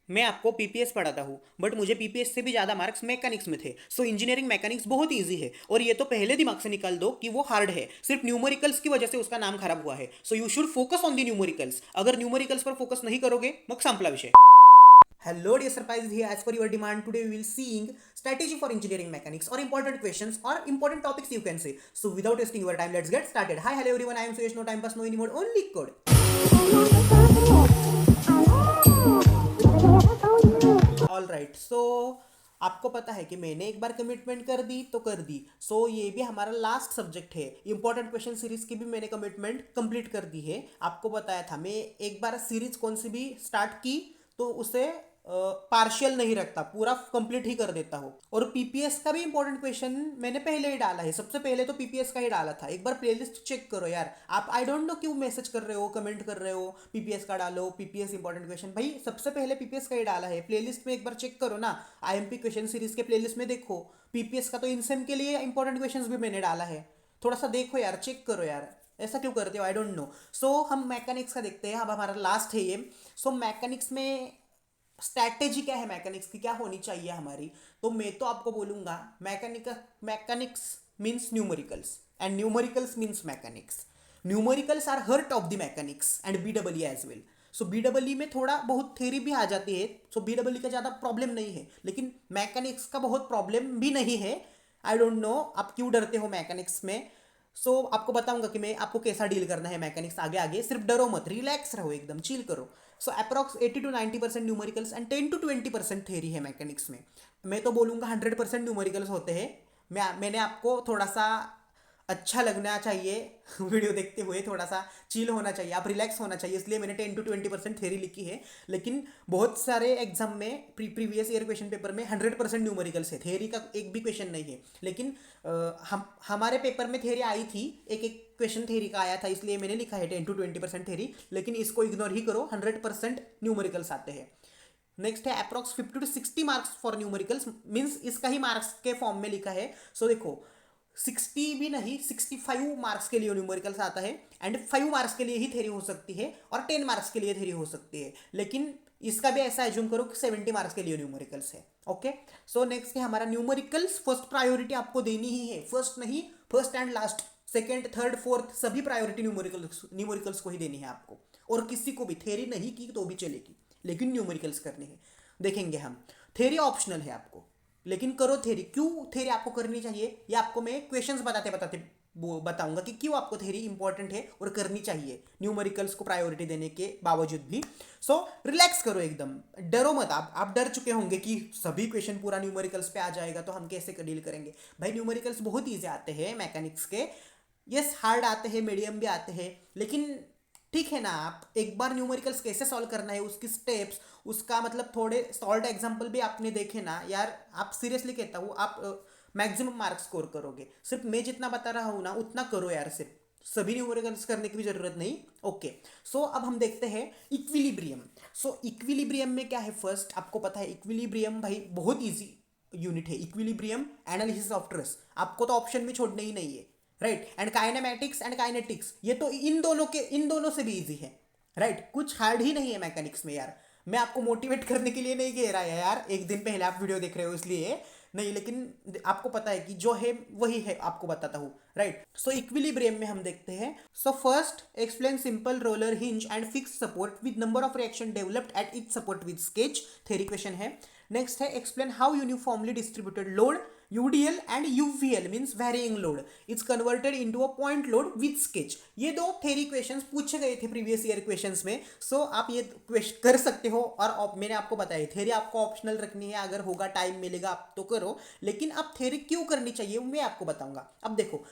मैं आपको पीपीएस पढ़ाता हूँ, बट मुझे पीपीएस से भी ज़्यादा मार्क्स मैकेनिक्स में थे। सो इंजीनियरिंग मैकेनिक्स बहुत इजी है, और ये तो पहले दिमाग से निकाल दो कि वो हार्ड है, सिर्फ न्यूमेरिकल्स की वजह से उसका नाम खराब हुआ है। So you should focus on the numericals. अगर न्यूमेरिकल्स पर फोकस नहीं करोगे, मग संपला विषय। Hello dear surprises, here as per your demand today we will seeing strategy for engineering mechanics or important questions or important topics you can say. So without wasting your time, let's get started. Hi, hello everyone, I am Suyesh, no time pass, no anymore, only code. All right, so आपको पता है कि मैंने एक बार commitment कर दी तो कर दी। सो ये भी हमारा लास्ट सब्जेक्ट है। इंपॉर्टेंट क्वेश्चन सीरीज की भी मैंने कमिटमेंट कंप्लीट कर दी है। आपको बताया था मैं एक बार सीरीज कौन सी भी स्टार्ट की तो उसे पार्शियल नहीं रखता, पूरा कंप्लीट ही कर देता हूँ। और पीपीएस का भी इंपॉर्टेंट क्वेश्चन मैंने पहले ही डाला है, सबसे पहले तो पीपीएस का ही डाला था। एक बार प्लेलिस्ट चेक करो यार। आप आई डोंट नो क्यों मैसेज कर रहे हो, कमेंट कर रहे हो पीपीएस का डालो, पीपीएस इंपॉर्टेंट क्वेश्चन। भाई सबसे पहले पीपीएस का ही डाला है, प्लेलिस्ट में एक बार चेक करो ना। आईएमपी क्वेश्चन सीरीज के प्लेलिस्ट में देखो, पीपीएस का तो इनसेम के लिए इंपॉर्टेंट क्वेश्चन भी मैंने डाला है। थोड़ा सा देखो यार, चेक करो यार, ऐसा क्यों करते हो, आई डोंट नो। सो हम मैकेनिक्स का देखते हैं, अब हमारा लास्ट है ये। सो मैकेनिक्स में स्ट्रैटेजी क्या है, मैकेनिक्स की क्या होनी चाहिए हमारी। तो मैं तो आपको बोलूंगा mechanics means numericals and numericals means mechanics. Numericals are heart of the mechanics and B double as well. So B double में थोड़ा बहुत थ्योरी भी आ जाती है, सो बी डबल का ज़्यादा प्रॉब्लम नहीं है, लेकिन मैकेनिक्स का बहुत प्रॉब्लम भी नहीं है। आई डोंट नो आप क्यों डरते हो मैकेनिक्स में। आपको बताऊंगा कि मैं आपको कैसा डील करना है मैकेनिक्स आगे आगे। सिर्फ डरो मत, रिलैक्स रहो, एकदम चिल करो। Approx 80 to 90% numericals and 10 to 20% theory है मैकेनिक्स में। मैं तो बोलूँगा 100% न्यूमेरिकल्स होते हैं। मैंने आपको थोड़ा सा अच्छा लगना चाहिए वीडियो देखते हुए, थोड़ा सा चिल होना चाहिए, आप रिलैक्स होना चाहिए, इसलिए मैंने 10 to 20% थेरी लिखी है। लेकिन बहुत सारे एग्जाम में प्रीवियस ईयर क्वेश्चन पेपर में 100% न्यूमेरिकल्स है, थेरी का एक भी क्वेश्चन नहीं है। लेकिन हम हमारे पेपर में थेरी आई थी, एक एक क्वेश्चन थेरी का आया था, इसलिए मैंने लिखा है 10 to 20% थेरी। लेकिन इसको इग्नोर ही करो, 100% न्यूमेरिकल्स आते हैं। नेक्स्ट है approx 50 to 60 marks for numericals, means इसका ही मार्क्स के फॉर्म में लिखा है। देखो 60 भी नहीं, 65 मार्क्स के लिए न्यूमेरिकल्स आता है, एंड 5 मार्क्स के लिए ही थेरी हो सकती है, और 10 मार्क्स के लिए थेरी हो सकती है। लेकिन इसका भी ऐसा एज्यूम करो कि 70 मार्क्स के लिए न्यूमेरिकल्स है। ओके, नेक्स्ट है हमारा न्यूमेरिकल्स। फर्स्ट प्रायोरिटी आपको देनी ही है, फर्स्ट नहीं, first and last, second third fourth सभी प्रायोरिटी न्यूमेरिकल्स को ही देनी है आपको। और किसी को भी थेरी नहीं की तो भी चलेगी, लेकिन न्यूमेरिकल्स करने हैं। देखेंगे हम, थेरी ऑप्शनल है आपको, लेकिन करो थेरी। क्यों थेरी आपको करनी चाहिए, ये आपको मैं क्वेश्चंस बताते बताते वो बताऊंगा कि क्यों आपको थेरी इंपॉर्टेंट है और करनी चाहिए न्यूमेरिकल्स को प्रायोरिटी देने के बावजूद भी। रिलैक्स करो एकदम, डरो मत। आप डर चुके होंगे कि सभी क्वेश्चन पूरा न्यूमेरिकल्स पे आ जाएगा तो हम कैसे डील करेंगे। भाई न्यूमेरिकल्स बहुत ईजी आते हैं मैकेनिक्स के, यस हार्ड आते हैं, मीडियम भी आते हैं, लेकिन ठीक है ना। आप एक बार न्यूमेरिकल्स कैसे सॉल्व करना है, उसकी स्टेप्स, उसका मतलब थोड़े सॉल्व एग्जांपल भी आपने देखे ना यार, आप सीरियसली कहता हूँ आप मैक्सिमम मार्क्स स्कोर करोगे। सिर्फ मैं जितना बता रहा हूँ ना उतना करो यार, सिर्फ सभी न्यूमेरिकल्स करने की भी जरूरत नहीं। ओके, अब हम देखते हैं इक्विलिब्रियम। इक्विलिब्रियम में क्या है, फर्स्ट आपको पता है इक्विलिब्रियम भाई बहुत ईजी यूनिट है। इक्विलिब्रियम एनालिसिस ऑफ ट्रस, आपको तो ऑप्शन में छोड़ने ही नहीं है, right. And kinematics and kinetics, ये तो इन दोनों से भी इजी है, राइट। कुछ हार्ड ही नहीं है मैकेनिक्स में यार। मैं आपको मोटिवेट करने के लिए नहीं कह रहा है यार, एक दिन पहले आप वीडियो देख रहे हो इसलिए नहीं, लेकिन आपको पता है कि जो है वही है, आपको बताता हूँ, राइट। इक्विलिब्रियम में हम देखते हैं। First explain simple roller hinge and fix support with number of reaction developed at each support with sketch, theory question है। नेक्स्ट है explain how uniformly distributed load UDL and UVL means varying load is converted into a point load with sketch. ये दो theory questions पूछे गए थे previous year questions में। आप ये क्वेश्चन कर सकते हो, और मैंने आपको बताया थ्योरी आपको ऑप्शनल रखनी है, अगर होगा टाइम मिलेगा आप तो करो, लेकिन अब थ्योरी क्यों करनी चाहिए मैं आपको बताऊंगा। अब देखो,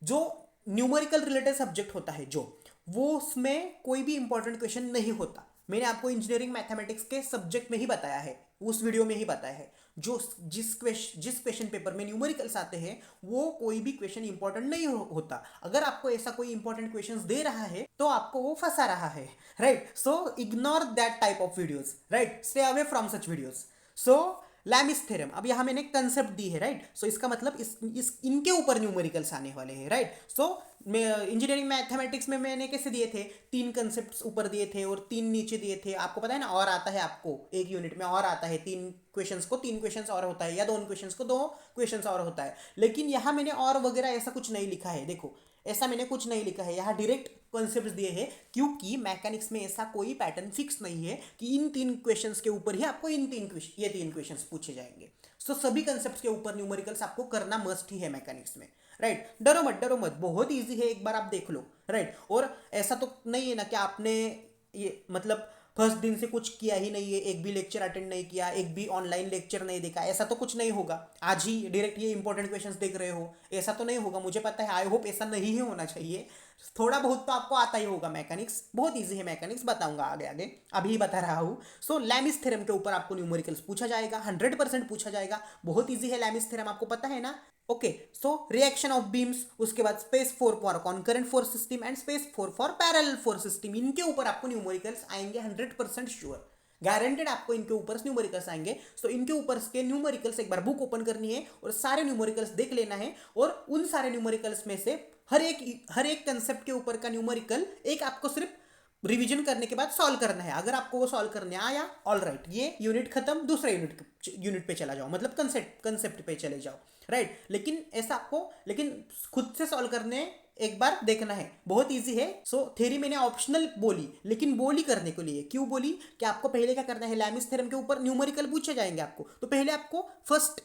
जो न्यूमेरिकल रिलेटेड सब्जेक्ट होता है जो, वो उसमें कोई भी इंपॉर्टेंट क्वेश्चन नहीं होता। मैंने आपको इंजीनियरिंग मैथमेटिक्स के सब्जेक्ट में ही बताया है, उस वीडियो में ही बताया है। जो जिस क्वेश्चन पेपर में न्यूमेरिकल्स आते हैं वो कोई भी क्वेश्चन इंपॉर्टेंट नहीं होता। अगर आपको ऐसा कोई इंपॉर्टेंट क्वेश्चंस दे रहा है तो आपको वो फंसा रहा है, right. Ignore that type of videos, right, stay away from such videos. Lami's theorem, अब यहाँ मैंने कंसेप्ट दी है, राइट। सो इसका मतलब इस इनके ऊपर न्यूमेरिकल्स आने वाले हैं, राइट। सो इंजीनियरिंग मैथमेटिक्स में मैंने कैसे दिए थे, 3 कंसेप्ट ऊपर दिए थे और 3 नीचे दिए थे, आपको पता है ना। और आता है आपको एक यूनिट में और आता है 3 क्वेश्चंस को 3 क्वेश्चंस और होता है, या 2 क्वेश्चंस को 2 क्वेश्चंस और होता है। लेकिन यहाँ मैंने और वगैरह ऐसा कुछ नहीं लिखा है, देखो ऐसा मैंने कुछ नहीं लिखा है, यहाँ डायरेक्ट कॉन्सेप्ट्स दिए हैं, क्योंकि मैकेनिक्स में ऐसा कोई पैटर्न फिक्स नहीं है कि इन 3 क्वेश्चंस के ऊपर ही आपको इन 3 क्वेश्चंस पूछे जाएंगे। सो सभी कंसेप्ट्स के ऊपर न्यूमेरिकल्स आपको करना मस्ट ही है मैकेनिक्स में, राइट। डरो मत, बहुत ईजी है, एक बार आप देख लो, राइट। और ऐसा तो नहीं है ना कि आपने ये मतलब फर्स्ट दिन से कुछ किया ही नहीं है, एक भी लेक्चर अटेंड नहीं किया, एक भी ऑनलाइन लेक्चर नहीं देखा, ऐसा तो कुछ नहीं होगा। आज ही डायरेक्ट ये इंपॉर्टेंट क्वेश्चंस देख रहे हो, ऐसा तो नहीं होगा, मुझे पता है। आई होप ऐसा नहीं ही होना चाहिए। थोड़ा बहुत तो आपको आता ही होगा मैकेनिक्स, बहुत इजी है मैकेनिक्स, बताऊंगा आगे आगे, अभी बता रहा हूँ। सो लैमिस थ्योरम के ऊपर आपको न्यूमेरिकल्स पूछा जाएगा, 100% पूछा जाएगा, बहुत इजी है लैमिस थ्योरम, आपको पता है ना। Okay, so reaction of beams, उसके बाद space four for concurrent force system and space four for parallel force system, इनके ऊपर आपको न्यूमेरिकल्स आएंगे 100% श्योर, गारंटेड आपको इनके ऊपर न्यूमेरिकल्स आएंगे। सो इनके ऊपर के न्यूमेरिकल्स एक बार बुक ओपन करनी है और सारे न्यूमेरिकल्स देख लेना है, और उन सारे न्यूमेरिकल्स में से हर एक कंसेप्ट के ऊपर का न्यूमेरिकल एक आपको सिर्फ रिवीजन करने के बाद सॉल्व करना है। अगर आपको वो सॉल्व करने आया, ऑल राइट, ये यूनिट खत्म, दूसरे यूनिट पे चला जाओ, मतलब कंसेप्ट पे चले जाओ, राइट। लेकिन ऐसा आपको खुद से सॉल्व करने एक बार देखना है, बहुत इजी है। सो थ्योरी मैंने ऑप्शनल बोली, लेकिन बोली करने के लिए, क्यों बोली कि आपको पहले क्या करना है, लैमिस थ्योरम के ऊपर न्यूमेरिकल पूछे जाएंगे आपको, तो पहले आपको फर्स्ट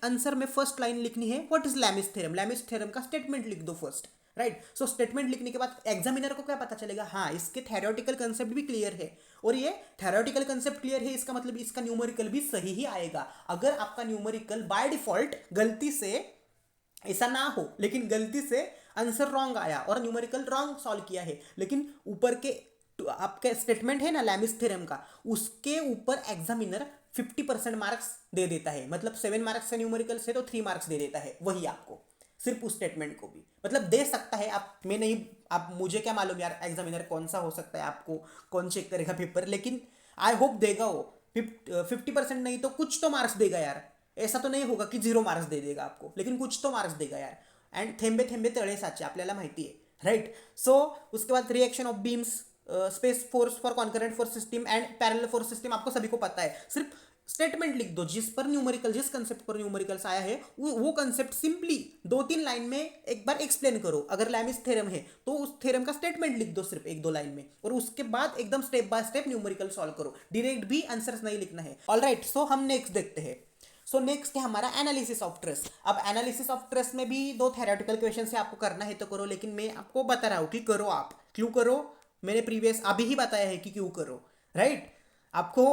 आंसर में फर्स्ट लाइन लिखनी है, what is Lami's theorem, Lami's theorem का स्टेटमेंट लिख दो फर्स्ट, राइट। सो स्टेटमेंट लिखने के बाद एग्जामिनर को क्या पता चलेगा, हाँ इसके थ्योरेटिकल कंसेप्ट भी क्लियर है, और ये थ्योरेटिकल कंसेप्ट क्लियर है, इसका मतलब इसका न्यूमेरिकल भी सही ही आएगा। अगर आपका न्यूमेरिकल बाय डिफॉल्ट गलती से ऐसा ना हो, लेकिन गलती से आंसर रॉन्ग आया और न्यूमेरिकल रॉन्ग सॉल्व किया है, लेकिन ऊपर के आपका स्टेटमेंट है ना लैमिस थ्योरम का, उसके ऊपर एग्जामिनर 50% मार्क्स दे देता है, मतलब 7 मार्क्स का न्यूमेरिकल से तो 3 मार्क्स दे देता है वही आपको, सिर्फ उस स्टेटमेंट को भी, मतलब दे सकता है। आप मैं नहीं, आप मुझे क्या मालूम यार एग्जामिनर कौन सा हो सकता है, आपको कौन चेक करेगा पेपर, लेकिन आई होप देगा वो 50% नहीं तो कुछ तो मार्क्स देगा यार। ऐसा तो नहीं होगा कि 0 मार्क्स दे देगा आपको, लेकिन कुछ तो मार्क्स देगा यार। एंड थेंबे थेंबे तळे साचे, आपल्याला माहिती आहे, राइट। सो उसके बाद reaction of beams, space force for concurrent force system and parallel force system, आपको सभी को पता है, सिर्फ स्टेटमेंट लिख दो जिस कंसेप्ट पर न्यूमेरिकल्स आया है, वो कंसेप्ट सिंपली 2-3 लाइन में एक बार एक्सप्लेन करो। अगर लैमिस थ्योरम है तो उस थ्योरम का स्टेटमेंट लिख दो सिर्फ 1-2 लाइन में, और उसके बाद एकदम step by step numerical solve करो, डायरेक्ट भी आंसर्स नहीं लिखना है। ऑलराइट, सो हम नेक्स्ट देखते हैं। सो नेक्स्ट है हमारा एनालिसिस ऑफ ट्रस। अब एनालिसिस ऑफ ट्रस में भी 2 थ्योरेटिकल क्वेश्चन से आपको करना है तो करो, लेकिन मैं आपको बता रहा हूँ कि करो, आप क्यों करो, मैंने प्रीवियस अभी ही बताया है कि क्यों करो, राइट। आपको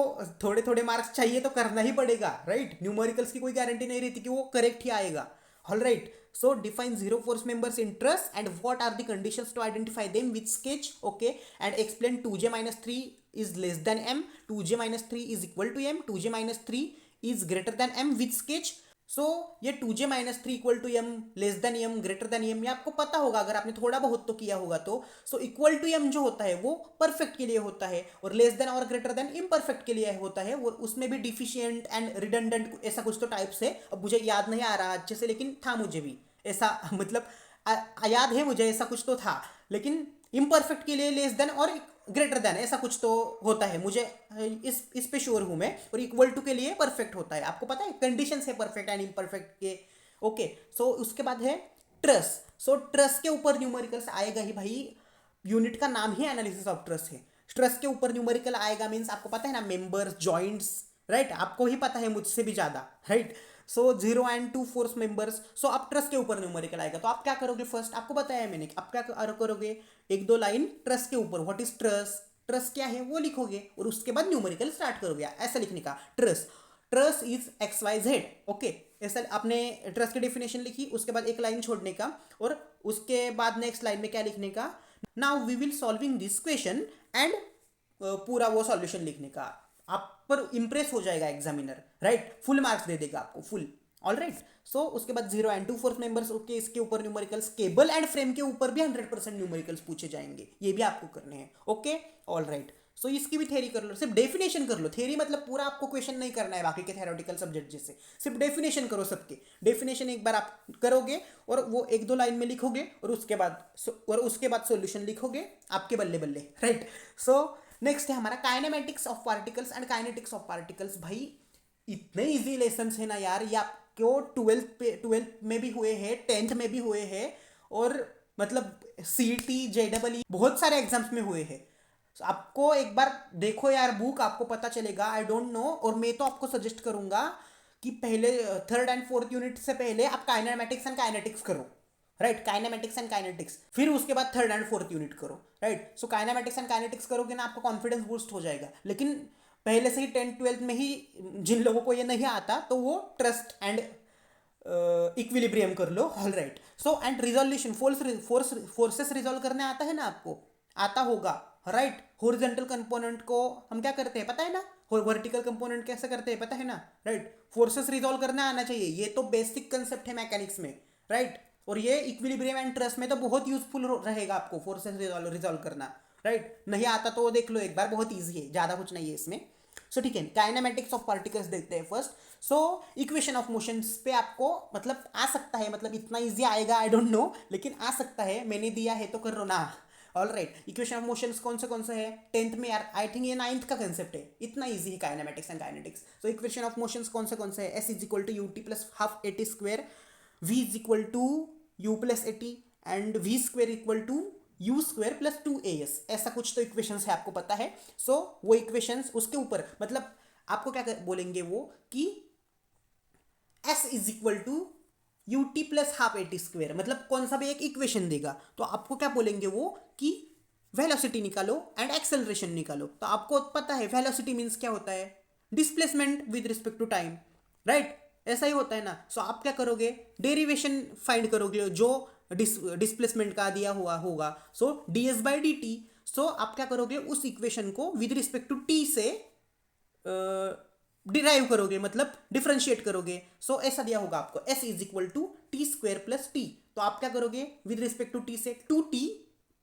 थोड़े थोड़े मार्क्स चाहिए तो करना ही पड़ेगा, राइट। न्यूमेरिकल्स की कोई गारंटी नहीं रहती कि वो करेक्ट ही आएगा, all right. So define zero force members in truss and what are the conditions to identify them with sketch, okay, and explain 2j-3 is less than m, 2j-3 is equal to m, 2j-3 is greater than m with sketch। सो ये 2j-3 equal to m, less than m, greater than m, ये आपको पता होगा अगर आपने थोड़ा बहुत तो किया होगा तो। सो इक्वल टू m जो होता है वो परफेक्ट के लिए होता है, और लेस देन और ग्रेटर देन इम्परफेक्ट के लिए होता है, और उसमें भी डिफिशियंट एंड रिडंडेंट ऐसा कुछ तो टाइप्स है, अब मुझे याद नहीं आ रहा अच्छे से, लेकिन था मुझे भी ऐसा मतलब याद है मुझे ऐसा कुछ तो था, लेकिन इम्परफेक्ट के लिए लेस देन और ग्रेटर देन ऐसा कुछ तो होता है, मुझे इस पे श्योर हूं मैं। और इक्वल टू के लिए परफेक्ट होता है, आपको पता है कंडीशन है परफेक्ट एंड इम्परफेक्ट के, ओके। सो उसके बाद है ट्रस। सो ट्रस के ऊपर न्यूमेरिकल्स आएगा ही भाई, यूनिट का नाम ही एनालिसिस ऑफ ट्रस है। ट्रस के ऊपर न्यूमेरिकल आएगा मीन्स आपको पता है ना, मेंबर्स, जॉइंट्स, राइट, आपको ही पता है मुझसे भी ज्यादा, right. So 0 and 2 force members. So आप ट्रस के ऊपर न्यूमेरिकल आएगा तो आप क्या करोगे, फर्स्ट आपको बताया मैंने, आप क्या करोगे, 1-2 लाइन ट्रस के ऊपर, व्हाट इज ट्रस, ट्रस क्या है वो लिखोगे, और उसके बाद न्यूमेरिकल स्टार्ट करोगे ऐसा लिखने का, ट्रस इज XYZ, ओके। ऐसा आपने ट्रस की डेफिनेशन लिखी, उसके बाद एक लाइन छोड़ने का, और उसके बाद नेक्स्ट लाइन में क्या लिखने का, now we will solving this question, and पूरा वो सॉल्यूशन लिखने का। आप पर इंप्रेस हो जाएगा एग्जामिनर, राइट, फुल मार्क्स दे देगा आपको, फुल, ऑल राइट। सो उसके बाद 0 and 2 फोर्स मेंबर्स, ओके, इसके ऊपर न्यूमेरिकल्स, केबल एंड फ्रेम के ऊपर भी 100% न्यूमेरिकल्स पूछे जाएंगे, ये भी आपको करने हैं, ओके, ऑल राइट। सो इसकी भी थ्योरी कर लो, सिर्फ डेफिनेशन कर लो। थ्योरी मतलब पूरा आपको क्वेश्चन नहीं करना है बाकी के थ्योरेटिकल सब्जेक्ट जैसे, सिर्फ डेफिनेशन करो सबके। डेफिनेशन एक बार आप करोगे और वो एक दो लाइन में लिखोगे और उसके बाद सॉल्यूशन लिखोगे, आपके बल्ले बल्ले, राइट। सो नेक्स्ट है हमारा kinematics of particles and kinetics of particles. भाई इतने इजी लेसन है ना यार, ये आपको ट्वेल्थ में भी हुए हैं, 10th में भी हुए हैं, और मतलब CT JEE बहुत सारे एग्जाम्स में हुए हैं। So, आपको एक बार देखो यार बुक, आपको पता चलेगा। आई डोंट नो, और मैं तो आपको सजेस्ट करूंगा कि पहले 3rd and 4th यूनिट से पहले आप काइनेमेटिक्स एंड काइनेटिक्स करो, राइट। काइनेमेटिक्स एंड काइनेटिक्स, फिर उसके बाद 3rd and 4th यूनिट करो, right. So kinematics and kinetics करोगे ना, आपका कॉन्फिडेंस बूस्ट हो जाएगा। लेकिन पहले से ही 10th 12th में ही जिन लोगों को ये नहीं आता, तो वो ट्रस्ट एंड इक्विलिब्रियम कर लो, all right. So and resolution, forces resolve करने आता है ना आपको, आता होगा, राइट। हॉरिजॉन्टल कंपोनेंट को हम क्या करते हैं पता है ना, वर्टिकल कंपोनेंट कैसे करते हैं पता है ना, राइट। फोर्सेस रिजोल्व करना आना चाहिए, ये तो बेसिक कंसेप्ट है मैकेनिक्स में, राइट। और ये इक्विलिब्रियम एंड ट्रस्ट में तो बहुत यूजफुल रहेगा आपको फोर्सेस रिजोल्व करना, राइट। नहीं आता तो वो देख लो एक बार, बहुत ईजी है, ज़्यादा कुछ नहीं है इसमें। सो ठीक है, काइनेमेटिक्स ऑफ पार्टिकल्स देखते हैं first. So equation of motions पे आपको मतलब आ सकता है, मतलब इतना इजी आएगा आई डोंट नो, लेकिन आ सकता है, मैंने दिया है तो कर लो ना, all right. Equation of motions कौन से है 10th में यार, आई थिंक ये 9th का कंसेप्ट है, इतना इजी है kinematics and kinetics. So equation of motions कौन से है, S is equal to u t plus half a t square, V is equal to u plus a t, and V square equal to u square plus 2as, ऐसा कुछ तो equations है, आपको पता है। सो वो इक्वेशंस उसके ऊपर मतलब आपको क्या बोलेंगे वो कि S is equal to u t plus half a t square, मतलब कौन सा भी एक इक्वेशन देगा तो आपको क्या बोलेंगे वो कि वेलोसिटी निकालो एंड एक्सेलरेशन निकालो। तो आपको पता है वेलोसिटी मीन्स क्या होता है, displacement with respect to time, right. ऐसा ही होता है ना। सो आप क्या करोगे, डेरिवेशन फाइंड करोगे जो डिस्प्लेसमेंट का दिया हुआ होगा, सो ds बाई डी टी। सो आप क्या करोगे, उस इक्वेशन को विद रिस्पेक्ट टू t से डिराइव करोगे, मतलब डिफरेंशिएट करोगे। सो ऐसा दिया होगा आपको S is equal to t square plus t, तो आप क्या करोगे विद रिस्पेक्ट टू t से 2t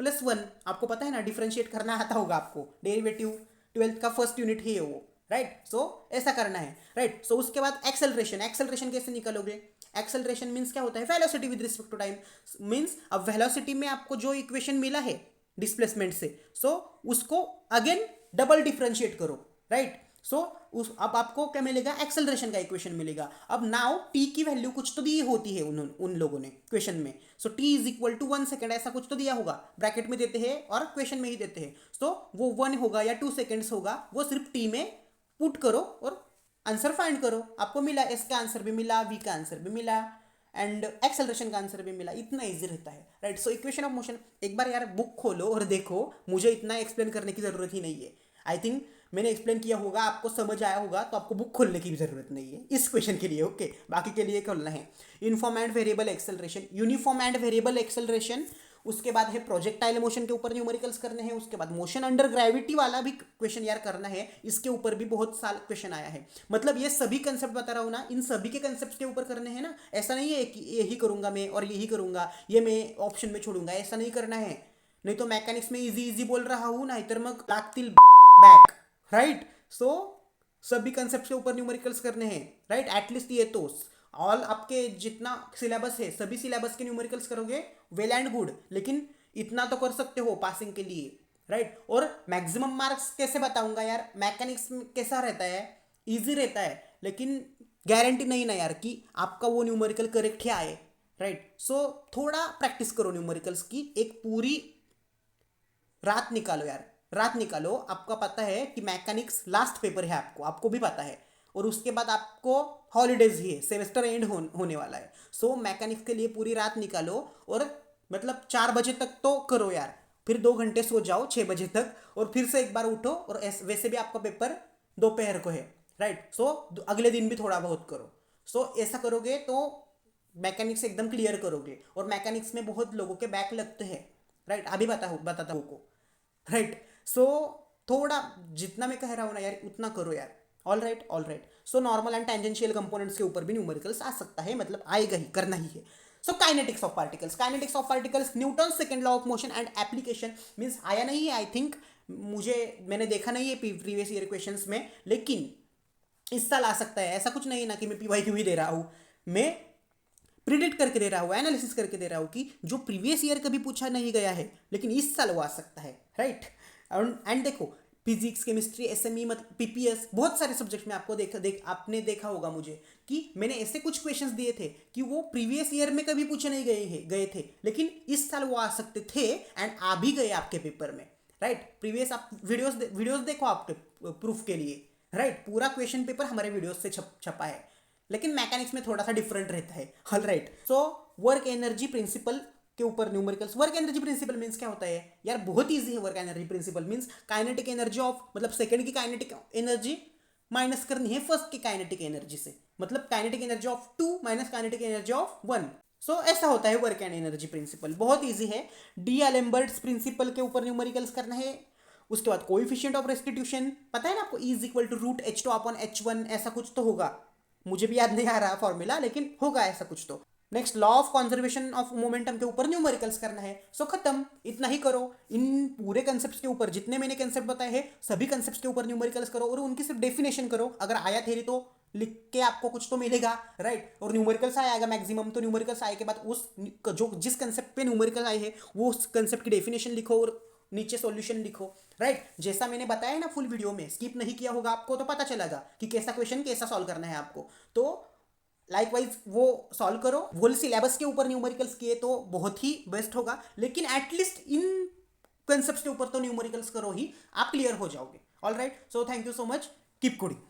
प्लस 1, आपको पता है ना डिफरेंशिएट करना आता होगा आपको, डेरिवेटिव 12th का फर्स्ट यूनिट है वो, राइट। सो ऐसा करना है, राइट। सो उसके बाद एक्सेलरेशन कैसे निकालोगे, एक्सेलरेशन मीन्स क्या होता है, velocity with respect to time. Means अब वेलोसिटी में आपको जो इक्वेशन मिला है डिस्प्लेसमेंट से, सो उसको अगेन डबल डिफरेंशिएट करो, राइट। सो अब आपको क्या मिलेगा, एक्सेलरेशन का इक्वेशन मिलेगा। अब नाउ टी की वैल्यू कुछ तो दी होती है उन लोगों ने क्वेश्चन में। So T is equal to 1 second, ऐसा कुछ तो दिया होगा, ब्रैकेट में देते हैं और क्वेश्चन में ही देते हैं। सो वो 1 होगा या 2 सेकेंड्स होगा, वो सिर्फ टी में पुट करो और आंसर फाइंड करो। आपको मिला, एस का आंसर भी मिला, वी का आंसर भी मिला, एंड एक्सेलरेशन का आंसर भी मिला। इतना इजी रहता है, right. So equation of motion एक बार यार बुक खोलो और देखो, मुझे इतना एक्सप्लेन करने की जरूरत ही नहीं है। आई थिंक मैंने एक्सप्लेन किया होगा, आपको समझ आया होगा, तो आपको बुक खोलने की भी जरूरत नहीं है इस क्वेश्चन के लिए, ओके। बाकी के लिए खोलना है uniform and variable acceleration, uniform and variable acceleration. उसके बाद है प्रोजेक्टाइल मोशन के ऊपर न्यूमेरिकल्स करने हैं। उसके बाद मोशन अंडर ग्रेविटी वाला भी क्वेश्चन यार करना है, इसके ऊपर भी बहुत साल क्वेश्चन आया है। मतलब ये सभी कंसेप्ट बता रहा हूँ ना, इन सभी के कंसेप्ट के ऊपर करने हैं ना। ऐसा नहीं है कि यही करूंगा मैं और यही करूंगा, ये मैं ऑप्शन में छोड़ूंगा, ऐसा नहीं करना है। नहीं तो मैकेनिक्स में इजी बोल रहा हूँ ना, इधर मग लागतील बैक, राइट। सो सभी कंसेप्ट के ऊपर न्यूमेरिकल्स करने हैं, राइट। एटलीस्ट ये तो ऑल आपके जितना सिलेबस है सभी सिलेबस के न्यूमेरिकल्स करोगे, वेल एंड गुड, लेकिन इतना तो कर सकते हो पासिंग के लिए, राइट। और मैक्सिमम मार्क्स कैसे बताऊंगा यार, मैकेनिक्स में कैसा रहता है, इजी रहता है, लेकिन गारंटी नहीं ना यार कि आपका वो न्यूमेरिकल करेक्ट ही आए, राइट। सो थोड़ा प्रैक्टिस करो न्यूमेरिकल्स की, एक पूरी रात निकालो यार, रात निकालो। आपका पता है कि मैकेनिक्स लास्ट पेपर है, आपको भी पता है, और उसके बाद आपको हॉलीडेज ही है, सेमेस्टर एंड होने वाला है। सो मैकेनिक्स के लिए पूरी रात निकालो, और मतलब 4 बजे तक तो करो यार, फिर 2 घंटे सो जाओ 6 बजे तक, और फिर से एक बार उठो। और वैसे भी आपका पेपर दोपहर को है, राइट। सो अगले दिन भी थोड़ा बहुत करो। सो ऐसा करोगे तो मैकेनिक्स एकदम क्लियर करोगे। और मैकेनिक्स में बहुत लोगों के बैक लगते हैं, राइट। अभी बताता हूँ को, राइट। सो थोड़ा जितना मैं कह रहा हूँ ना यार, उतना करो यार, all right. So normal and tangential components के ऊपर भी न्यूमेरिकल्स आ सकता है, मतलब आएगा ही, करना ही है। So kinetics of particles Newton second law of motion and application means आया नहीं है आई थिंक, मैंने देखा नहीं है प्रीवियस ईयर क्वेश्चंस में, लेकिन इस साल आ सकता है। ऐसा कुछ नहीं है ना कि मैं PYQ ही दे रहा हूँ, मैं प्रिडिक्ट करके दे रहा हूँ, एनालिसिस करके दे रहा हूँ कि जो प्रीवियस ईयर कभी पूछा नहीं गया है लेकिन इस साल वो आ सकता है, राइट। एंड देखो, फिजिक्स, केमिस्ट्री, SME, मतलब PPS, बहुत सारे सब्जेक्ट में आपको आपने देखा होगा मुझे कि मैंने ऐसे कुछ क्वेश्चंस दिए थे कि वो प्रीवियस ईयर में कभी पूछे नहीं गए थे, लेकिन इस साल वो आ सकते थे एंड आ भी गए आपके पेपर में, राइट। प्रीवियस आप वीडियोस देखो आपके प्रूफ के लिए, राइट। पूरा क्वेश्चन पेपर हमारे वीडियोस से छपा है, लेकिन मैकेनिक्स में थोड़ा सा डिफरेंट रहता है, all right. So work energy principal के ऊपर numericals. Work energy principal means क्या होता है यार, बहुत इजी है। Work energy principal means kinetic energy of, मतलब सेकंड की काइनेटिक एनर्जी माइनस करनी है फर्स्ट की काइनेटिक एनर्जी से, मतलब kinetic energy of 2 minus kinetic energy of 1। सो ऐसा होता है वर्क एंड एनर्जी प्रिंसिपल, बहुत इजी है। डी एलेम्बर्ट्स प्रिंसिपल के ऊपर न्यूमेरिकल्स करना है। उसके बाद कोएफिशिएंट ऑफ रेस्टिट्यूशन पता है ना आपको, is equal to root H2 upon H1, ऐसा कुछ तो होगा, मुझे भी याद नहीं आ रहा फॉर्मूला, लेकिन होगा ऐसा कुछ तो। Next law of conservation of momentum के ऊपर न्यूमेरिकल्स करना है। सो खत्म, इतना ही करो। इन पूरे कंसेप्ट के ऊपर जितने मैंने कंसेप्ट बताए हैं सभी कंसेप्ट के ऊपर न्यूमेरिकल्स करो और उनकी सिर्फ डेफिनेशन करो। अगर आया थेरी तो लिख के आपको कुछ तो मिलेगा, राइट। और न्यूमेरिकल्स आएगा मैक्सिमम, तो न्यूमेरिकल्स आए के बाद उस जो जिस कंसेप्ट पे न्यूमेरिकल आए हैं वो उस कंसेप्ट की डेफिनेशन लिखो और नीचे सॉल्यूशन लिखो, राइट। जैसा मैंने बताया ना फुल वीडियो में, स्किप नहीं किया होगा आपको तो पता चलेगा कि कैसा क्वेश्चन कैसा सॉल्व करना है आपको। तो लाइकवाइज वो सॉल्व करो। होल सिलेबस के ऊपर न्यूमेरिकल्स किए तो बहुत ही बेस्ट होगा, लेकिन एटलीस्ट इन कंसेप्ट्स के ऊपर तो न्यूमेरिकल्स करो ही, आप क्लियर हो जाओगे। All right, so thank you so much, keep coding.